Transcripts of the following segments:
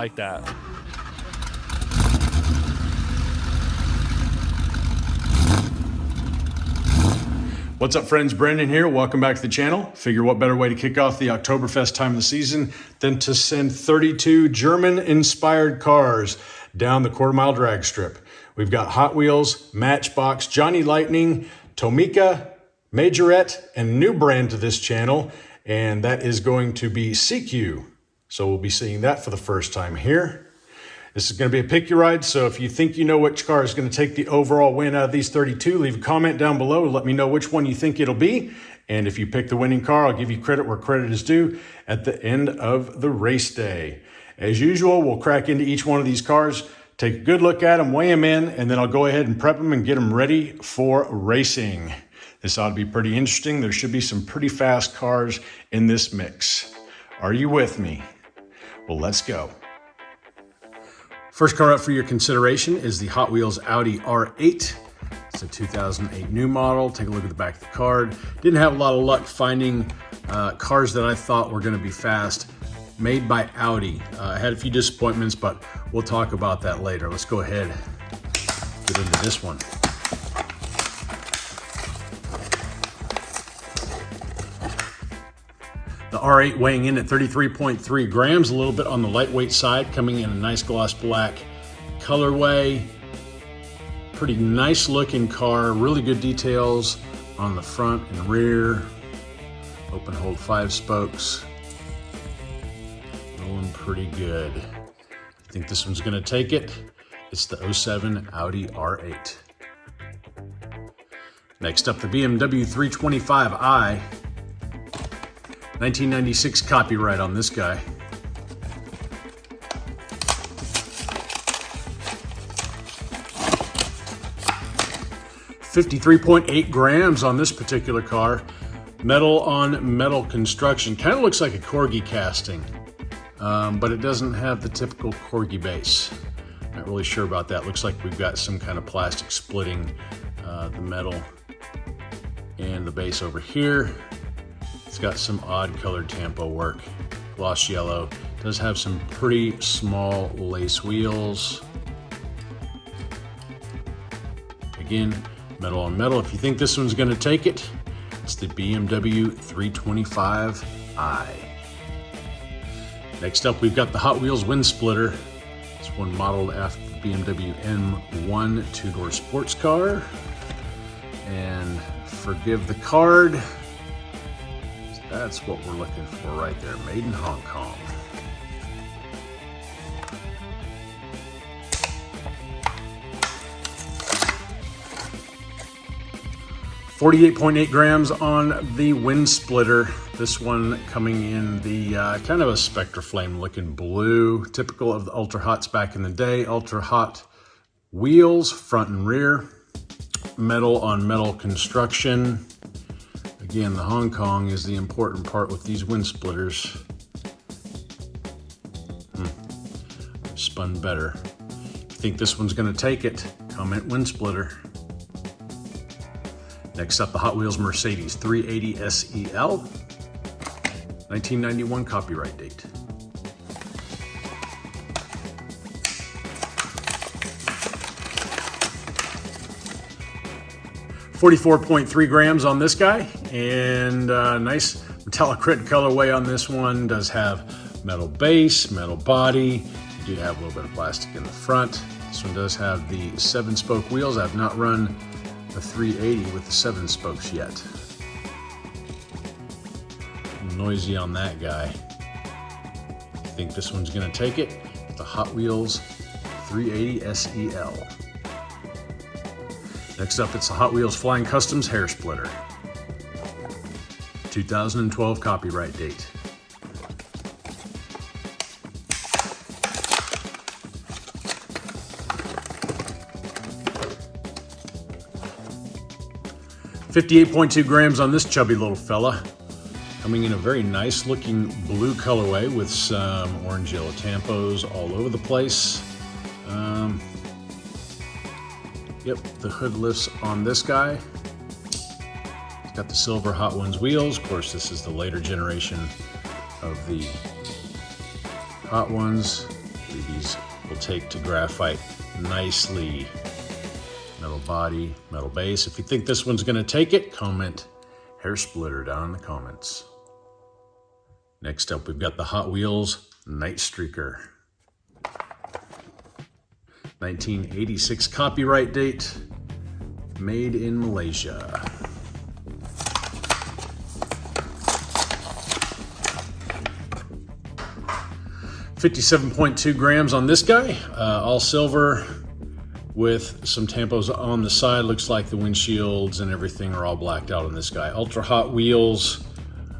like that. What's up, friends? Brendan here. Welcome back to the channel. Figure what better way to kick off the Oktoberfest time of the season than to send 32 German-inspired cars down the quarter-mile drag strip. We've got Hot Wheels, Matchbox, Johnny Lightning, Tomica, Majorette, and a new brand to this channel, and that is going to be Siku. So we'll be seeing that for the first time here. This is going to be a pick your ride, so if you think you know which car is going to take the overall win out of these 32, leave a comment down below. Let me know which one you think it'll be. And if you pick the winning car, I'll give you credit where credit is due at the end of the race day. As usual, we'll crack into each one of these cars, take a good look at them, weigh them in, and then I'll go ahead and prep them and get them ready for racing. This ought to be pretty interesting. There should be some pretty fast cars in this mix. Are you with me? Well, let's go. First car up for your consideration is the Hot Wheels Audi R8. It's a 2008 new model. Take a look at the back of the card. Didn't have a lot of luck finding cars that I thought were going to be fast, made by Audi. I had a few disappointments, but we'll talk about that later. Let's go ahead and get into this one. The R8 weighing in at 33.3 grams, a little bit on the lightweight side, coming in a nice gloss black colorway. Pretty nice looking car, really good details on the front and rear. Open hold 5 spokes. Rolling pretty good. I think this one's gonna take it. It's the 07 Audi R8. Next up, the BMW 325i. 1996 copyright on this guy. $53.8 grams on this particular car. Metal on metal construction. Kind of looks like a Corgi casting, but it doesn't have the typical Corgi base. Not really sure about that. Looks like we've got some kind of plastic splitting the metal and the base over here. It's got some odd colored tampo work, gloss yellow. Does have some pretty small lace wheels. Again, metal on metal. If you think this one's gonna take it, it's the BMW 325i. Next up, we've got the Hot Wheels wind splitter. This one modeled after the BMW M1 two-door sports car. And forgive the card. That's what we're looking for right there, made in Hong Kong. $48.8 grams on the wind splitter. This one coming in the kind of a Spectre flame looking blue, typical of the Ultra Hots back in the day. Ultra Hot wheels, front and rear. Metal on metal construction. Again, the Hong Kong is the important part with these wind splitters. Spun better. If you think this one's gonna take it, comment wind splitter. Next up, the Hot Wheels Mercedes 380 SEL. 1991 copyright date. $44.3 grams on this guy, and nice metallic red colorway on this one. Does have metal base, metal body. You do have a little bit of plastic in the front. This one does have the 7-spoke wheels. I've not run the 380 with the 7 spokes yet. Noisy on that guy. I think this one's gonna take it. The Hot Wheels 380 SEL. Next up, it's the Hot Wheels Flying Customs Hair Splitter. 2012 copyright date. $58.2 grams on this chubby little fella. Coming in a very nice looking blue colorway with some orange yellow tampos all over the place. Yep, the hood lifts on this guy. It's got the silver Hot Ones wheels. Of course, this is the later generation of the Hot Ones. These will take to graphite nicely. Metal body, metal base. If you think this one's gonna take it, comment hair splitter down in the comments. Next up, we've got the Hot Wheels Night Streaker. 1986 copyright date, made in Malaysia. $57.2 grams on this guy, all silver with some tampos on the side. Looks like the windshields and everything are all blacked out on this guy. Ultra Hot Wheels,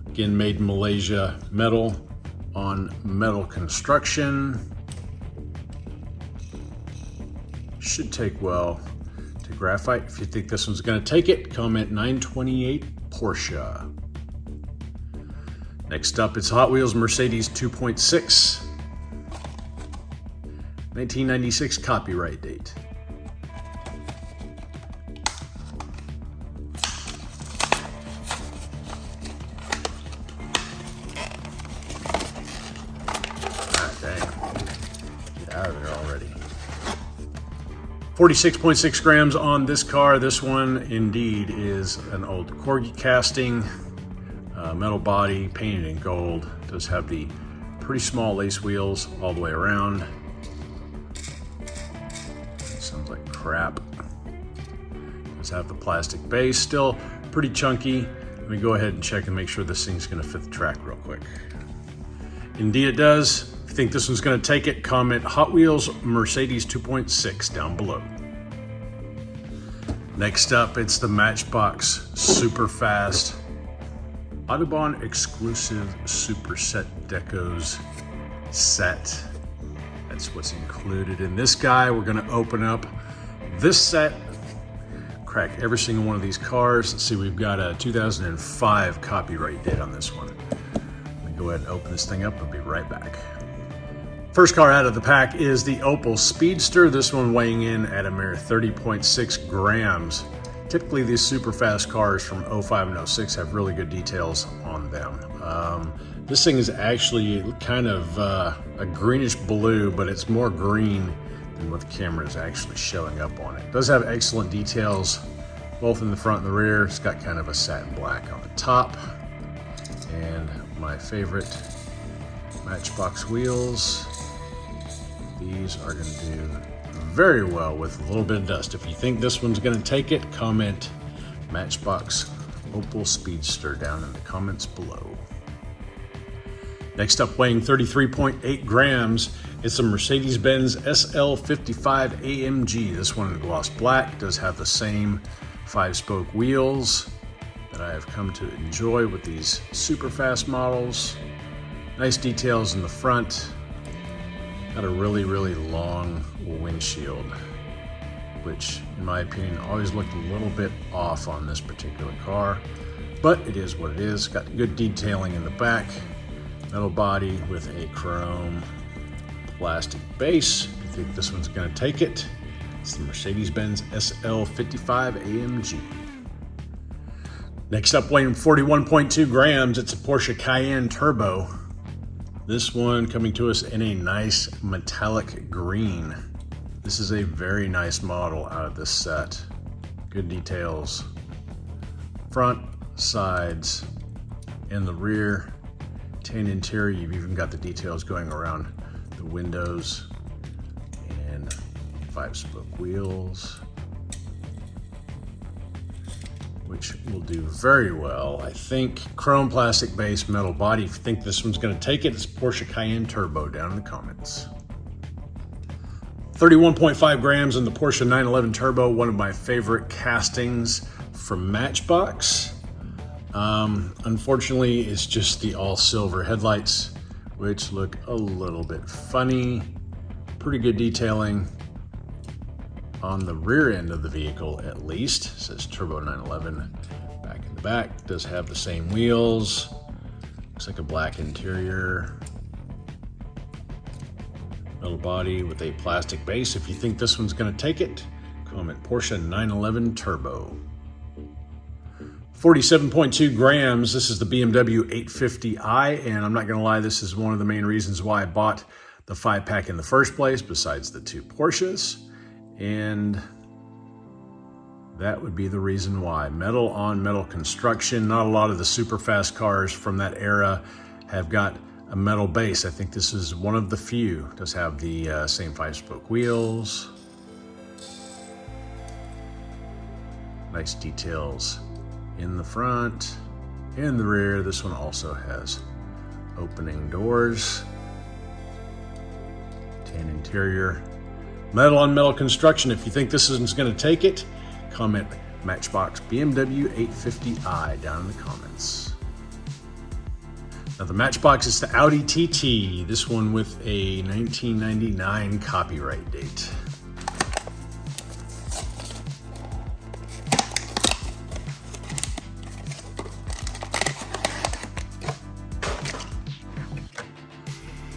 again made in Malaysia, metal on metal construction. Should take well to graphite. If you think this one's gonna take it, comment 928 Porsche. Next up, it's Hot Wheels Mercedes 2.6. 1996 copyright date. Dang. Get out of there already. 46.6 grams on this car. This one indeed is an old Corgi casting, metal body, painted in gold. Does have the pretty small lace wheels all the way around. Sounds like crap. Does have the plastic base, still pretty chunky. Let me go ahead and check and make sure this thing's gonna fit the track real quick. Indeed it does. If you think this one's gonna take it, comment Hot Wheels Mercedes 2.6 down below. Next up, it's the Matchbox Superfast Autobahn exclusive Superset Decos set. That's what's included in this guy. We're gonna open up this set, crack every single one of these cars. Let's see, we've got a 2005 copyright date on this one. Let me go ahead and open this thing up. I'll be right back. First car out of the pack is the Opel Speedster. This one weighing in at a mere 30.6 grams. Typically these super fast cars from 05 and 06 have really good details on them. This thing is actually kind of a greenish blue, but it's more green than what the camera is actually showing up on it. It does have excellent details, both in the front and the rear. It's got kind of a satin black on the top. And my favorite Matchbox wheels. These are gonna do very well with a little bit of dust. If you think this one's gonna take it, comment Matchbox Opel Speedster down in the comments below. Next up, weighing 33.8 grams, it's a Mercedes-Benz SL55 AMG. This one in gloss black, does have the same 5-spoke wheels that I have come to enjoy with these super fast models. Nice details in the front. Got a really, really long windshield, which in my opinion always looked a little bit off on this particular car, but it is what it is. Got good detailing in the back. Metal body with a chrome plastic base. If you think this one's gonna take it, it's the Mercedes-Benz SL55 AMG. Next up, weighing 41.2 grams, it's a Porsche Cayenne Turbo. This one coming to us in a nice metallic green. This is a very nice model out of this set. Good details. Front, sides, and the rear. Tan interior, you've even got the details going around the windows, and 5-spoke wheels, which will do very well. I think chrome plastic base, metal body. If you think this one's gonna take it, it's Porsche Cayenne Turbo down in the comments. 31.5 grams in the Porsche 911 Turbo, one of my favorite castings from Matchbox. Unfortunately, it's just the all silver headlights, which look a little bit funny. Pretty good detailing on the rear end of the vehicle, at least. It says Turbo 911 back in the back. Does have the same wheels. Looks like a black interior. Metal body with a plastic base. If you think this one's gonna take it, comment Porsche 911 Turbo. 47.2 grams. This is the BMW 850i, and I'm not gonna lie, this is one of the main reasons why I bought the 5-pack in the first place, besides the 2 Porsches. And that would be the reason why. Metal on metal construction. Not a lot of the super fast cars from that era have got a metal base. I think this is one of the few. It does have the same 5-spoke wheels. Nice details in the front, in the rear. This one also has opening doors. Tan interior. Metal on metal construction. If you think this is going to take it, comment Matchbox BMW 850i down in the comments. Now the Matchbox is the Audi TT, this one with a 1999 copyright date.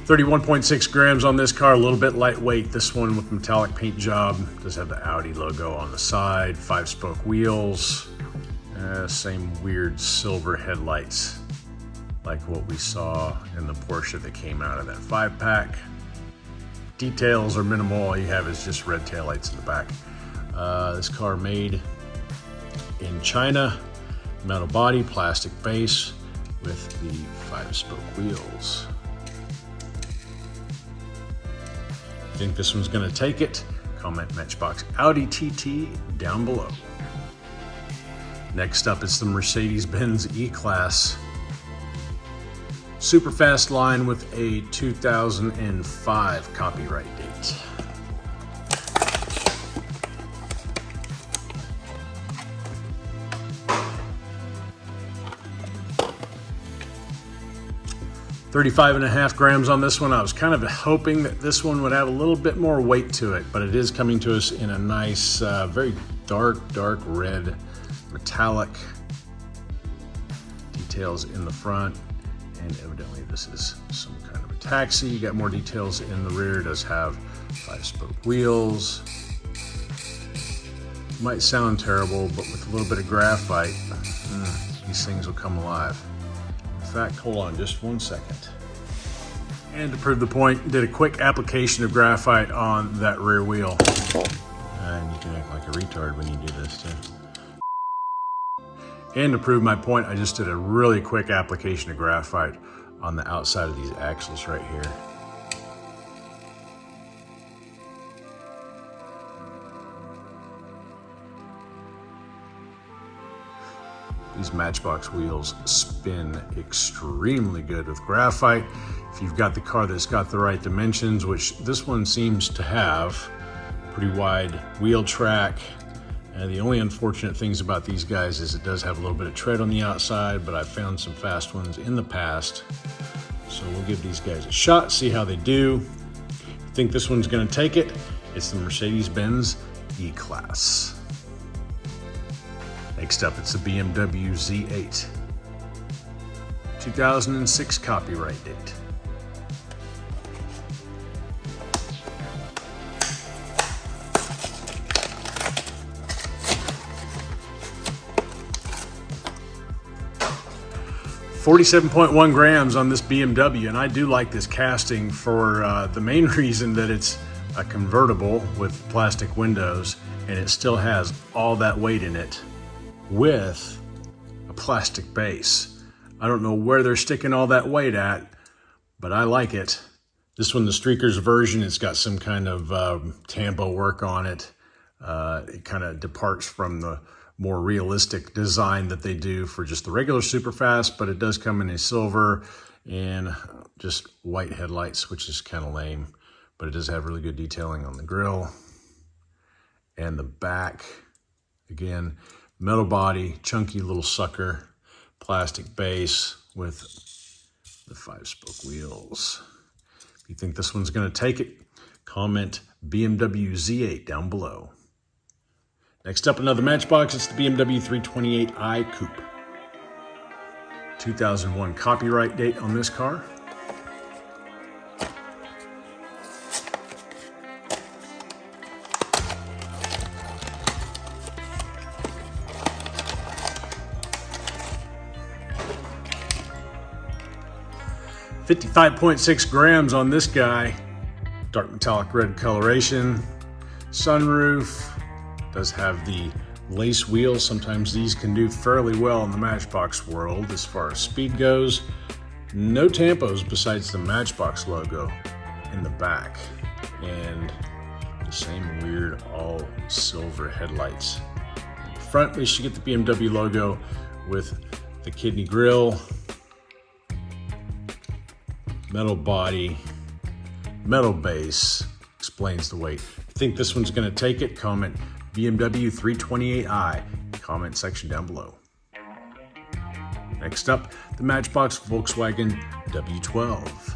$31.6 grams on this car, a little bit lightweight. This one with metallic paint job. Does have the Audi logo on the side, 5-spoke wheels, same weird silver headlights like what we saw in the Porsche that came out of that 5-pack. Details are minimal, all you have is just red taillights in the back. This car made in China, metal body, plastic base with the 5-spoke wheels. Think this one's going to take it? Comment Matchbox Audi TT down below. Next up is the Mercedes-Benz EClass. Superfast line with a 2005 copyright date. $35.5 grams on this one. I was kind of hoping that this one would have a little bit more weight to it, but it is coming to us in a nice, very dark red, metallic. Details in the front, and evidently this is some kind of a taxi. You got more details in the rear. It does have 5-spoke wheels. Might sound terrible, but with a little bit of graphite, these things will come alive. In fact, hold on just 1 second. And to prove the point, did a quick application of graphite on that rear wheel. And you can act like a retard when you do this too. And to prove my point, I just did a really quick application of graphite on the outside of these axles right here. These Matchbox wheels spin extremely good with graphite. If you've got the car that's got the right dimensions, which this one seems to have, pretty wide wheel track. The only unfortunate things about these guys is it does have a little bit of tread on the outside, but I've found some fast ones in the past. So we'll give these guys a shot, see how they do. If you think this one's gonna take it, it's the Mercedes-Benz EClass. Next up, it's the BMW Z8. 2006 copyright date. $47.1 grams on this BMW, and I do like this casting for the main reason that it's a convertible with plastic windows, and it still has all that weight in it with a plastic base. I don't know where they're sticking all that weight at, but I like it. This one, the Streakers version, it's got some kind of tambo work on it. It kind of departs from the more realistic design that they do for just the regular Superfast, but it does come in a silver and just white headlights, which is kind of lame, but it does have really good detailing on the grille and the back. Again, metal body, chunky little sucker, plastic base with the 5-spoke wheels. If you think this one's going to take it, comment BMW Z8 down below. Next up, another Matchbox. It's the BMW 328i Coupe. 2001 copyright date on this car. $55.6 grams on this guy. dark metallic red coloration. Sunroof does have the lace wheels. Sometimes these can do fairly well in the Matchbox world as far as speed goes. No tampos besides the Matchbox logo in the back, and the same weird all silver headlights. In the front, at least you get the BMW logo with the kidney grille, metal body, metal base. Explains the weight. If you think this one's going to take it, comment BMW 328i. Comment section down below. Next up, the Matchbox Volkswagen W12.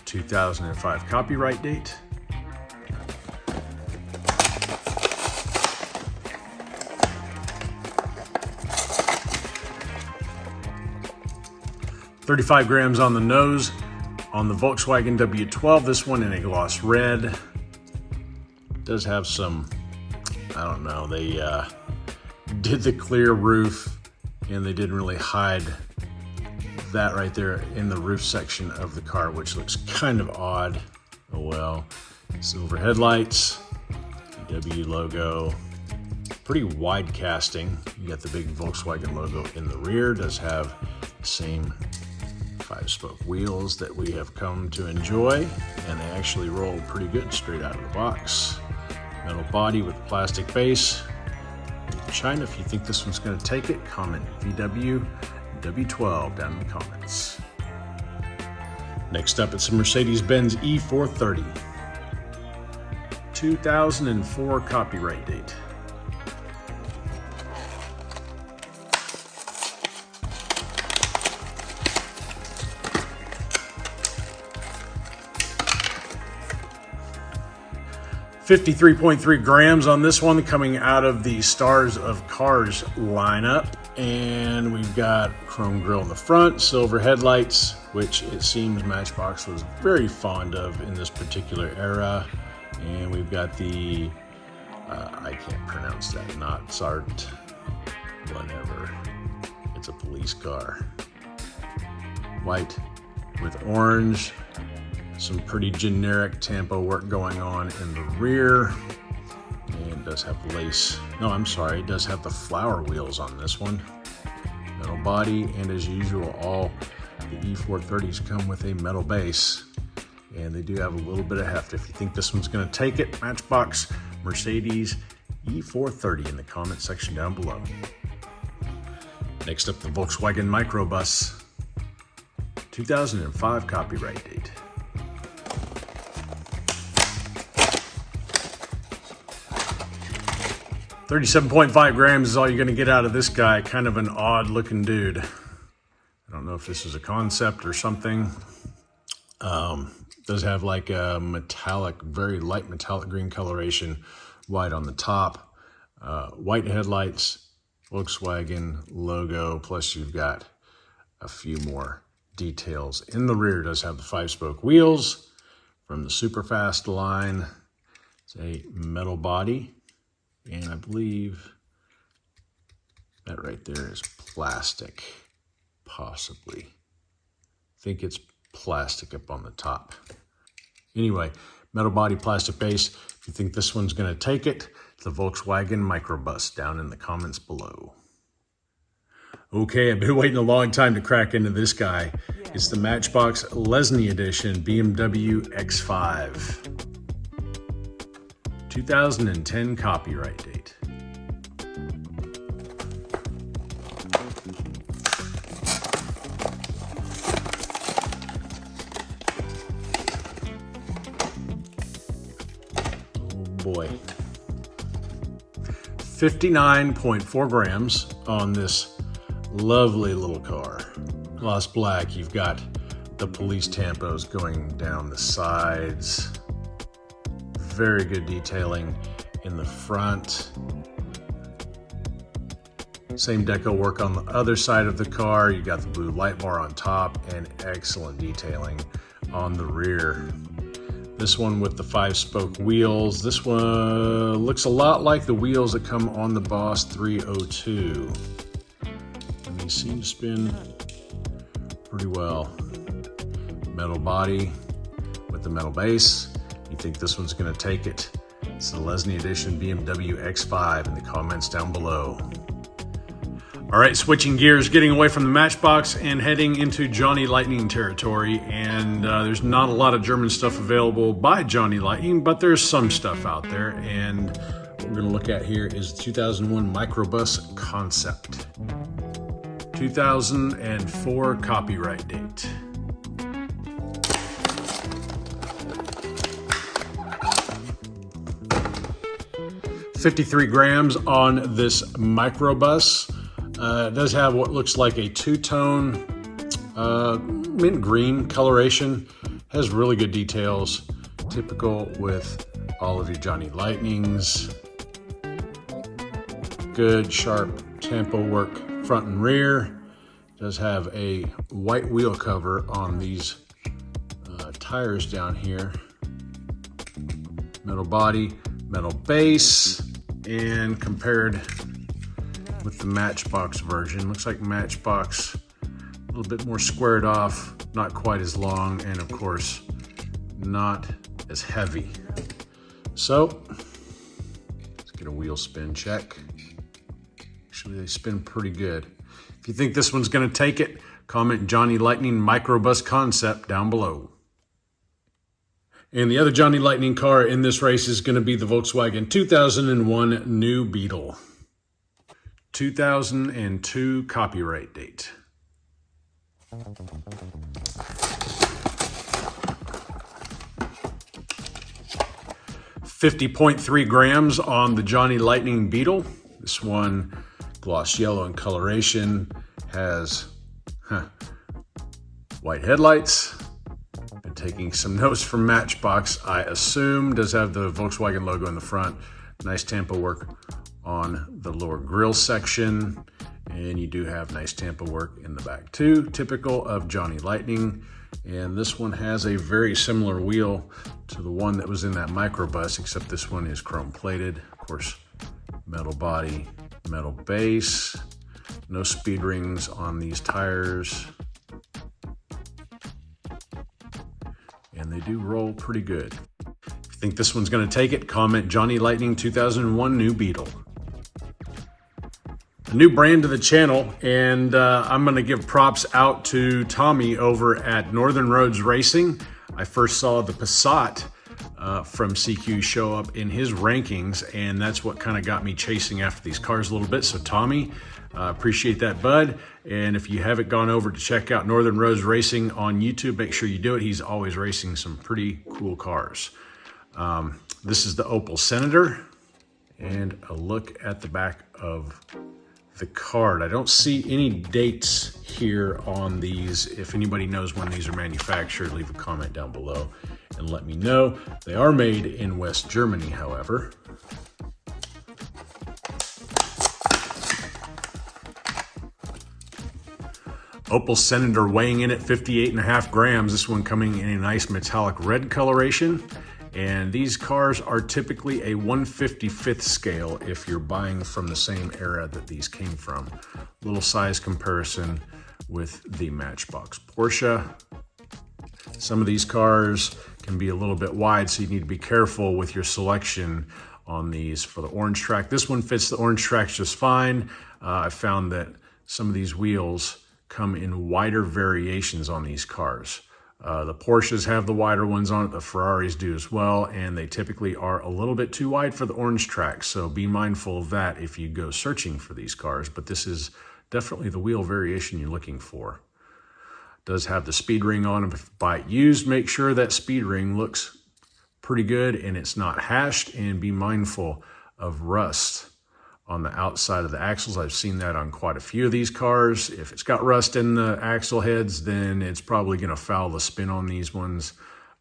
2005 copyright date. $35 grams on the nose on the Volkswagen W12. This one in a gloss red. Does have some, I don't know, they did the clear roof and they didn't really hide that right there in the roof section of the car, which looks kind of odd. Oh well. Silver headlights, VW logo, pretty wide casting. You got the big Volkswagen logo in the rear. Does have the same 5-spoke wheels that we have come to enjoy, and they actually roll pretty good straight out of the box. Metal body with plastic base. China, if you think this one's going to take it, comment VW W12 down in the comments. Next up, it's a Mercedes-Benz E430. 2004 copyright date. $53.3 grams on this one, coming out of the Stars of Cars lineup. And we've got chrome grille in the front, silver headlights, which it seems Matchbox was very fond of in this particular era. And we've got the, I can't pronounce that, not Sart, whatever. It's a police car. White with orange. Some pretty generic tampo work going on in the rear. And it does have lace. No, I'm sorry, it does have the flower wheels on this one. Metal body, and as usual, all the E430s come with a metal base. And they do have a little bit of heft. If you think this one's going to take it, Matchbox Mercedes E430 in the comment section down below. Next up, the Volkswagen Microbus. 2005 copyright date. $37.5 grams is all you're going to get out of this guy. Kind of an odd looking dude. I don't know if this is a concept or something. Does have like a metallic, very light metallic green coloration. White on the top. White headlights. Volkswagen logo. Plus you've got a few more details. In the rear does have the 5-spoke wheels from the Superfast line. It's a metal body. And I believe that right there is plastic, possibly. I think it's plastic up on the top. Anyway, metal body, plastic base. If you think this one's going to take it, the Volkswagen Microbus down in the comments below. Okay, I've been waiting a long time to crack into this guy. It's the Matchbox Lesney Edition BMW X5. 2010 copyright date. Oh boy. 59.4 grams on this lovely little car. Gloss black, you've got the police tampos going down the sides. Very good detailing in the front. Same deco work on the other side of the car. You got the blue light bar on top and excellent detailing on the rear. This one with the 5-spoke wheels. This one looks a lot like the wheels that come on the Boss 302. And they seem to spin pretty well. Metal body with with the metal base. You think this one's gonna take it? It's the Lesney Edition BMW X5 in the comments down below. All right, switching gears, getting away from the Matchbox and heading into Johnny Lightning territory. And there's not a lot of German stuff available by Johnny Lightning, but there's some stuff out there. And what we're gonna look at here is the 2001 Microbus Concept. 2004 copyright date. $53 grams on this Microbus. It does have what looks like a two-tone mint green coloration. Has really good details, typical with all of your Johnny Lightnings. Good sharp tampo work front and rear. Does have a white wheel cover on these tires down here. Metal body, metal base, and compared with the Matchbox version, looks like Matchbox a little bit more squared off, not quite as long, and of course not as heavy. So let's get a wheel spin check. Actually, they spin pretty good. If you think this one's gonna take it, comment Johnny Lightning Microbus Concept down below. And the other Johnny Lightning car in this race is gonna be the Volkswagen 2001 New Beetle. 2002 copyright date. $50.3 grams on the Johnny Lightning Beetle. This one, gloss yellow in coloration, has white headlights. Been taking some notes from Matchbox, I assume. Does have the Volkswagen logo in the front. Nice tampo work on the lower grille section, and you do have nice tampo work in the back too, typical of Johnny Lightning. And this one has a very similar wheel to the one that was in that Microbus, except this one is chrome plated. Of course, metal body, metal base, no speed rings on these tires, and they do roll pretty good. If you think this one's gonna take it, comment Johnny Lightning 2001 New Beetle. A new brand to the channel, and I'm gonna give props out to Tommy over at Northern Roads Racing. I first saw the Passat from Siku show up in his rankings, and that's what kind of got me chasing after these cars a little bit. So Tommy, appreciate that, bud. And if you haven't gone over to check out Northern Roads Racing on YouTube, make sure you do it. He's always racing some pretty cool cars. This is the Opel Senator, and a look at the back of the card. I don't see any dates here on these. If anybody knows when these are manufactured, leave a comment down below and let me know. They are made in West Germany, however. Opel Senator weighing in at 58.5 grams. This one coming in a nice metallic red coloration. And these cars are typically a 1/55th scale if you're buying from the same era that these came from. Little size comparison with the Matchbox Porsche. Some of these cars can be a little bit wide, so you need to be careful with your selection on these for the orange track. This one fits the orange tracks just fine. I found that some of these wheels come in wider variations on these cars. The Porsches have the wider ones on it, the Ferraris do as well, and they typically are a little bit too wide for the orange tracks, so be mindful of that if you go searching for these cars, but this is definitely the wheel variation you're looking for. It does have the speed ring on it. If you buy it used, make sure that speed ring looks pretty good and it's not hashed, and be mindful of rust on the outside of the axles. I've seen that on quite a few of these cars. If it's got rust in the axle heads, then it's probably going to foul the spin on these ones.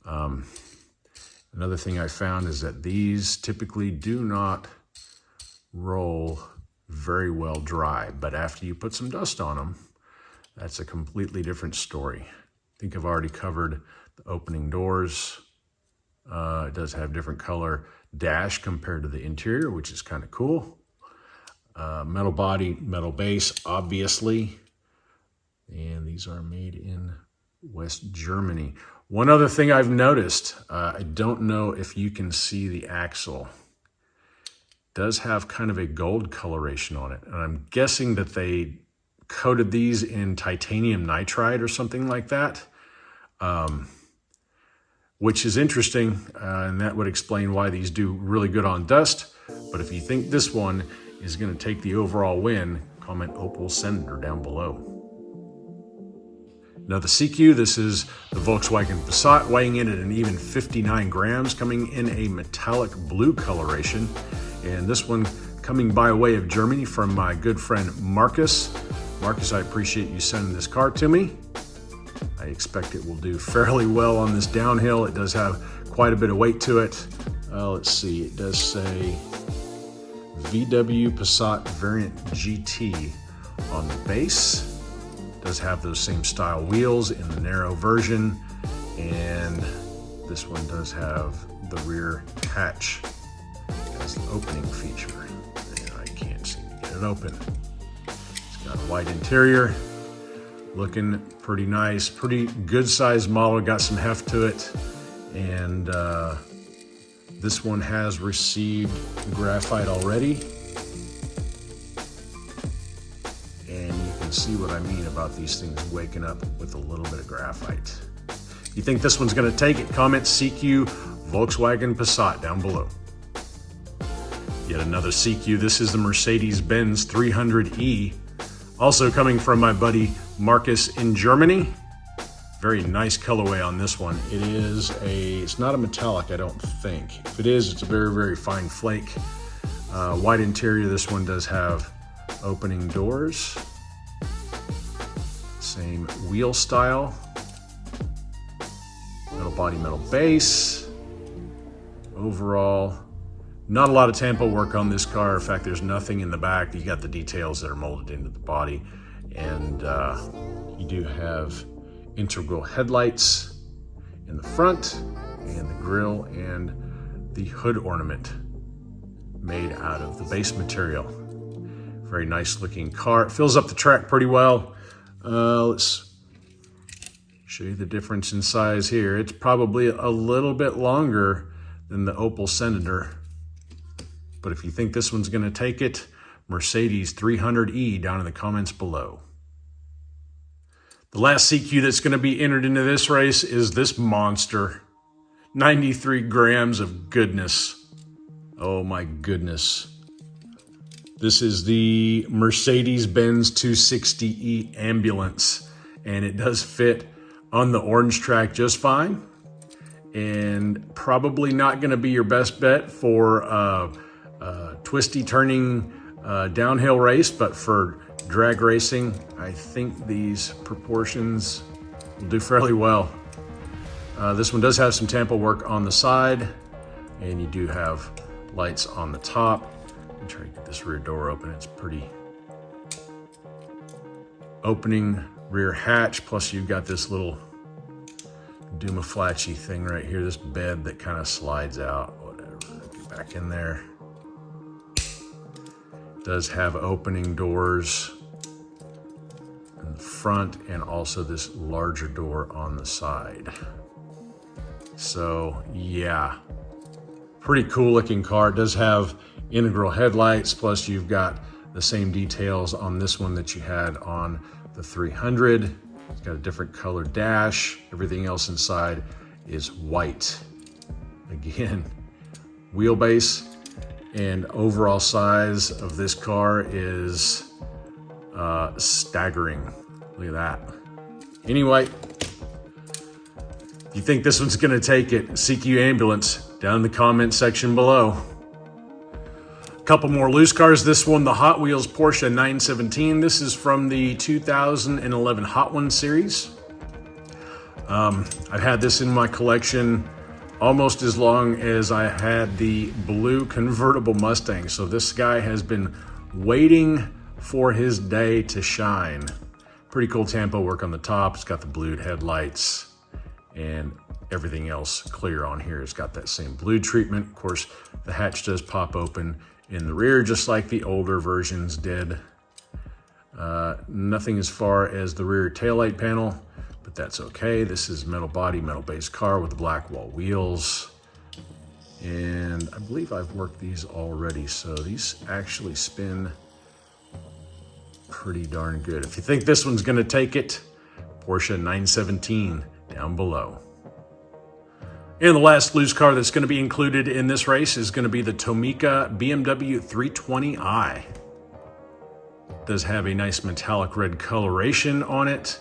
Another thing I found is that these typically do not roll very well dry, but after you put some dust on them, that's a completely different story. I think I've already covered the opening doors. It does have different color dash compared to the interior, which is kind of cool. Metal body, metal base, obviously. And these are made in West Germany. One other thing I've noticed, I don't know if you can see the axle. It does have kind of a gold coloration on it. And I'm guessing that they coated these in titanium nitride or something like that, which is interesting. And that would explain why these do really good on dust. But if you think this one is going to take the overall win, comment Opel Senator down below. Now the Siku, this is the Volkswagen Passat, weighing in at an even 59 grams, coming in a metallic blue coloration. And this one coming by way of Germany from my good friend Marcus. Marcus, I appreciate you sending this car to me. I expect it will do fairly well on this downhill. It does have quite a bit of weight to it. Let's see, it does say VW Passat Variant GT on the base. Does have those same style wheels in the narrow version, and this one does have the rear hatch as the opening feature. And I can't seem to get it open. It's got a white interior, looking pretty nice, pretty good sized model, got some heft to it, and this one has received graphite already. See what I mean about these things waking up with a little bit of graphite. You think this one's going to take it? Comment Siku Volkswagen Passat down below. Yet another Siku. This is the Mercedes-Benz 300e, also coming from my buddy Marcus in Germany. Very nice colorway on this one. It's not a metallic, I don't think. If it is, it's a very, very fine flake. White interior. This one does have opening doors. Same wheel style, metal body, metal base. Overall, not a lot of tampo work on this car. In fact, there's nothing in the back. You got the details that are molded into the body. And you do have integral headlights in the front, and the grille and the hood ornament made out of the base material. Very nice looking car. It fills up the track pretty well. Let's show you the difference in size here. It's probably a little bit longer than the Opel Senator. But if you think this one's going to take it, Mercedes 300e down in the comments below. The last CQ that's going to be entered into this race is this monster. 93 grams of goodness. Oh my goodness. This is the Mercedes-Benz 260e ambulance, and it does fit on the orange track just fine, and probably not going to be your best bet for a twisty turning downhill race, but for drag racing, I think these proportions will do fairly well. This one does have some tampo work on the side, and you do have lights on the top. Let me try to get this rear door open. It's pretty opening rear hatch, plus you've got this little Dumaflatchy thing right here, this bed that kind of slides out. Whatever, get back in there. It does have opening doors in the front and also this larger door on the side. So yeah, pretty cool looking car. It does have integral headlights, plus you've got the same details on this one that you had on the 300. It's got a different color dash. Everything else inside is white. Again, wheelbase and overall size of this car is staggering. Look at that. Anyway, if you think this one's gonna take it, CQ Ambulance down in the comment section below. Couple more loose cars. This one, the Hot Wheels Porsche 917. This is from the 2011 Hot Ones series. I've had this in my collection almost as long as I had the blue convertible Mustang. So this guy has been waiting for his day to shine. Pretty cool tampo work on the top. It's got the blued headlights and everything else clear on here. It's got that same blue treatment. Of course, the hatch does pop open in the rear, just like the older versions did. Nothing as far as the rear taillight panel, but but that's okay. This is metal body, metal base car with the black wall wheels. And I believe I've worked these already, so these actually spin pretty darn good. If you think this one's gonna take it, Porsche 917 down below. And the last loose car that's gonna be included in this race is gonna be the Tomica BMW 320i. Does have a nice metallic red coloration on it.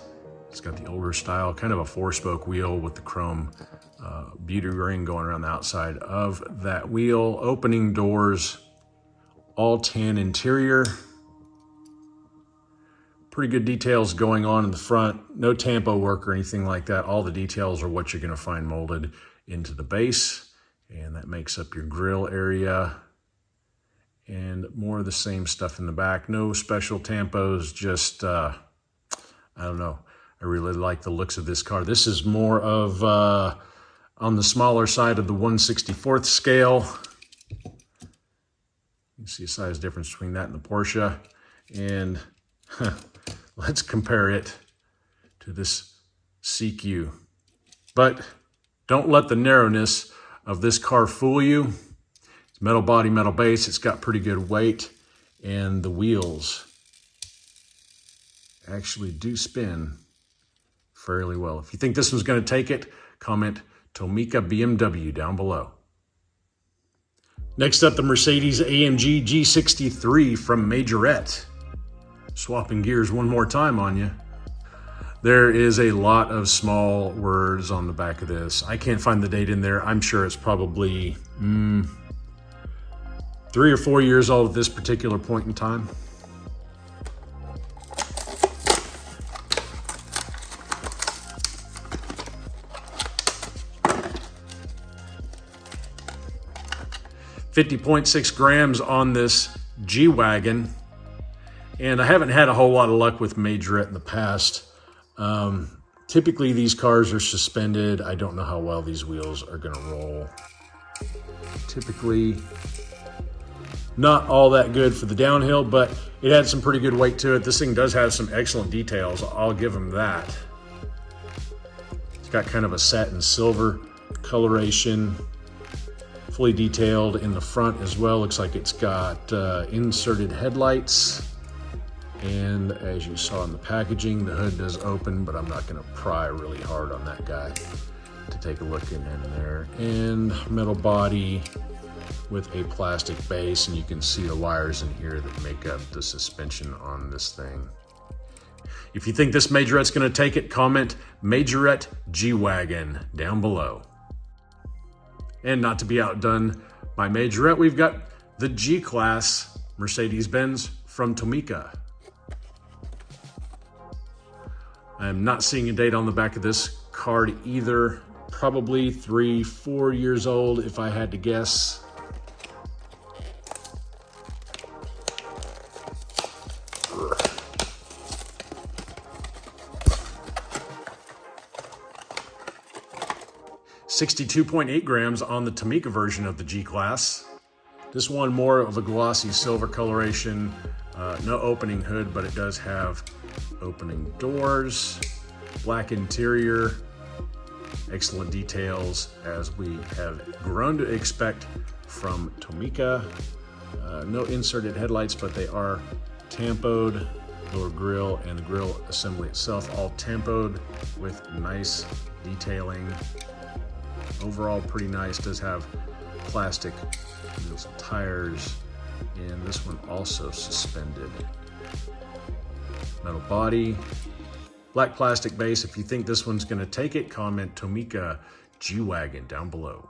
It's got the older style, kind of a 4-spoke wheel with the chrome beauty ring going around the outside of that wheel. Opening doors, all tan interior. Pretty good details going on in the front. No tampo work or anything like that. All the details are what you're gonna find molded into the base. And that makes up your grille area. And more of the same stuff in the back. No special tampos, just, I don't know. I really like the looks of this car. This is more of on the smaller side of the 1/64th scale. You see a size difference between that and the Porsche. And let's compare it to this Siku. But don't let the narrowness of this car fool you. It's metal body, metal base. It's got pretty good weight. And the wheels actually do spin fairly well. If you think this one's going to take it, comment Tomica BMW down below. Next up, the Mercedes AMG G63 from Majorette. Swapping gears one more time on you. There is a lot of small words on the back of this. I can't find the date in there. I'm sure it's probably 3 or 4 years old at this particular point in time. .6 grams on this G-Wagon. And I haven't had a whole lot of luck with Majorette in the past. Typically these cars are suspended. I don't know how well these wheels are gonna roll. Typically not all that good for the downhill, but it had some pretty good weight to it. This thing does have some excellent details. I'll give them that. It's got kind of a satin silver coloration. Fully detailed in the front as well. Looks like it's got inserted headlights. And as you saw in the packaging, the hood does open, but I'm not gonna pry really hard on that guy to take a look in there. And metal body with a plastic base, and you can see the wires in here that make up the suspension on this thing. If you think this Majorette's gonna take it, comment Majorette G-Wagon down below. And not to be outdone by Majorette, we've got the G-Class Mercedes-Benz from Tomica. I'm not seeing a date on the back of this card either. Probably 3, 4 years old if I had to guess. .8 grams on the Tomica version of the G-Class. This one more of a glossy silver coloration. No opening hood, but it does have opening doors. Black interior. Excellent details as we have grown to expect from Tomica. No inserted headlights, but they are tampoed. Lower grille and the grille assembly itself all tampoed with nice detailing. Overall pretty nice. Does have plastic wheels and tires, and this one also suspended. Metal body, black plastic base. If you think this one's going to take it, comment Tomica G-Wagon down below.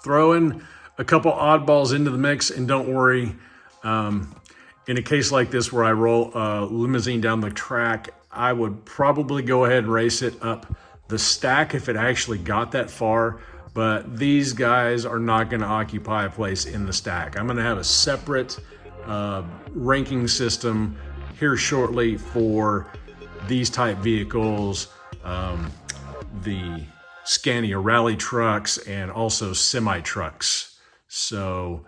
Throw in a couple oddballs into the mix, and don't worry, in a case like this where I roll a limousine down the track, I would probably go ahead and race it up the stack if it actually got that far, but these guys are not going to occupy a place in the stack. I'm going to have a separate ranking system here shortly for these type vehicles, the Scania rally trucks, and also semi trucks. So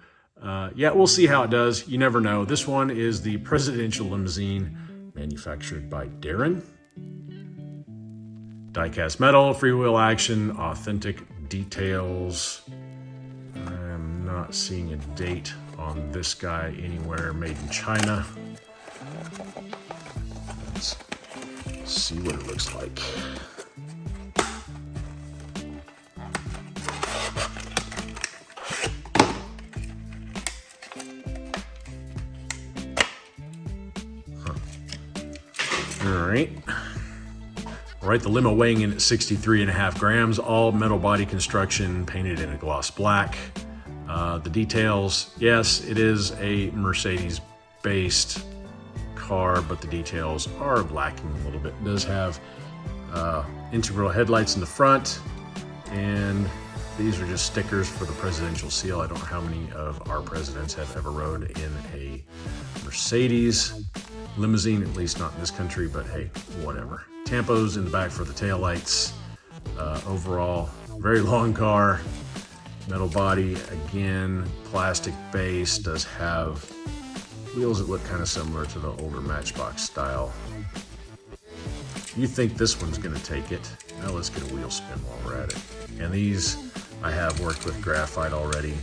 yeah, we'll see how it does. You never know. This one is the presidential limousine manufactured by Daron. Die-cast metal, freewheel action, authentic details. I'm not seeing a date on this guy anywhere. Made in China. Let's see what it looks like. All right, the limo weighing in at 63.5 grams, all metal body construction, painted in a gloss black. The details, yes, it is a Mercedes-based car, but the details are lacking a little bit. It does have integral headlights in the front, and these are just stickers for the presidential seal. I don't know how many of our presidents have ever rode in a Mercedes limousine, at least not in this country, but hey, whatever. Tampos in the back for the taillights. Overall, very long car. Metal body, again, plastic base, does have wheels that look kind of similar to the older Matchbox style. You think this one's gonna take it? Now let's get a wheel spin while we're at it. And these, I have worked with graphite already.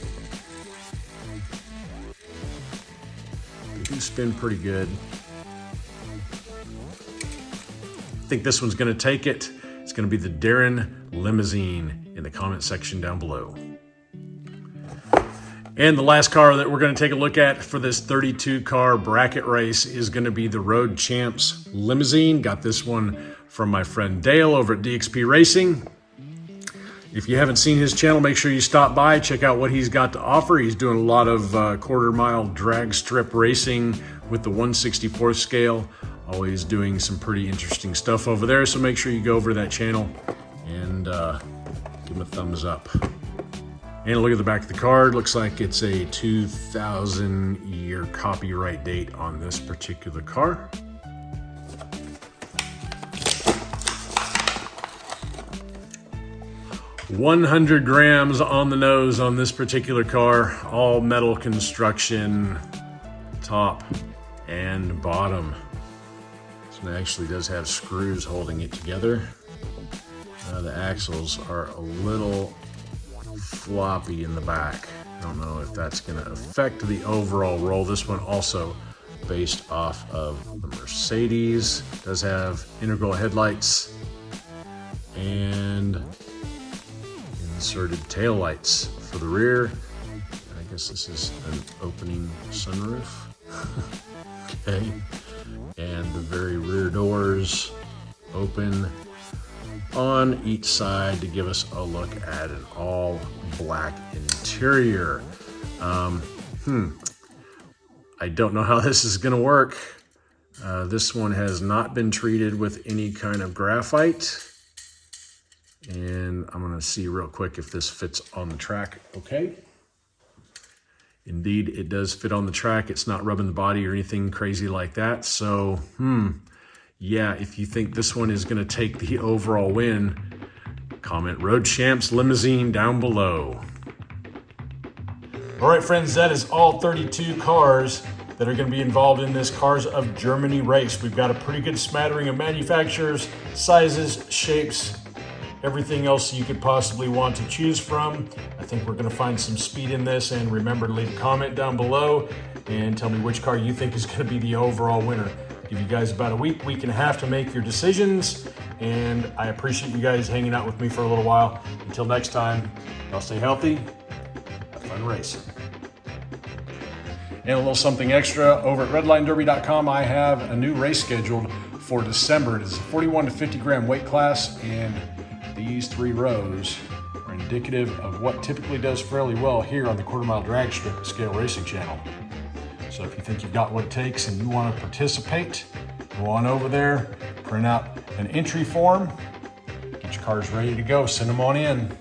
They do spin pretty good. I think this one's gonna take it. It's gonna be the Darren Limousine in the comment section down below. And the last car that we're gonna take a look at for this 32 car bracket race is gonna be the Road Champs Limousine. Got this one from my friend Dale over at DXP Racing. If you haven't seen his channel, make sure you stop by, check out what he's got to offer. He's doing a lot of quarter-mile drag strip racing with the 1/64 scale. Always doing some pretty interesting stuff over there, so make sure you go over to that channel and give him a thumbs up. And a look at the back of the card. Looks like it's a 2000 year copyright date on this particular car. "100 grams on the nose on this particular car, all metal construction, top and bottom. This one actually does have screws holding it together. The axles are a little floppy in the back. I don't know if that's going to affect the overall roll. This one also based off of the Mercedes. Does have integral headlights and inserted tail lights for the rear. I guess this is an opening sunroof. Okay, and the very rear doors open on each side to give us a look at an all black interior. I don't know how this is gonna work. This one has not been treated with any kind of graphite. And I'm gonna see real quick if this fits on the track okay. Indeed, it does fit on the track. It's not rubbing the body or anything crazy like that. So, yeah, if you think this one is gonna take the overall win, comment Road Champs Limousine down below. All right, friends, that is all 32 cars that are gonna be involved in this Cars of Germany race. We've got a pretty good smattering of manufacturers, sizes, shapes, everything else you could possibly want to choose from. I think we're gonna find some speed in this, and remember to leave a comment down below and tell me which car you think is gonna be the overall winner. Give you guys about a week and a half to make your decisions, and I appreciate you guys hanging out with me for a little while. Until next time, y'all stay healthy, have fun racing. And a little something extra, over at redlinederby.com, I have a new race scheduled for December. It is a 41 to 50 gram weight class, and these 3 rows are indicative of what typically does fairly well here on the quarter mile drag strip at Scale Racing Channel. So if you think you've got what it takes and you want to participate, go on over there, print out an entry form, get your cars ready to go, send them on in.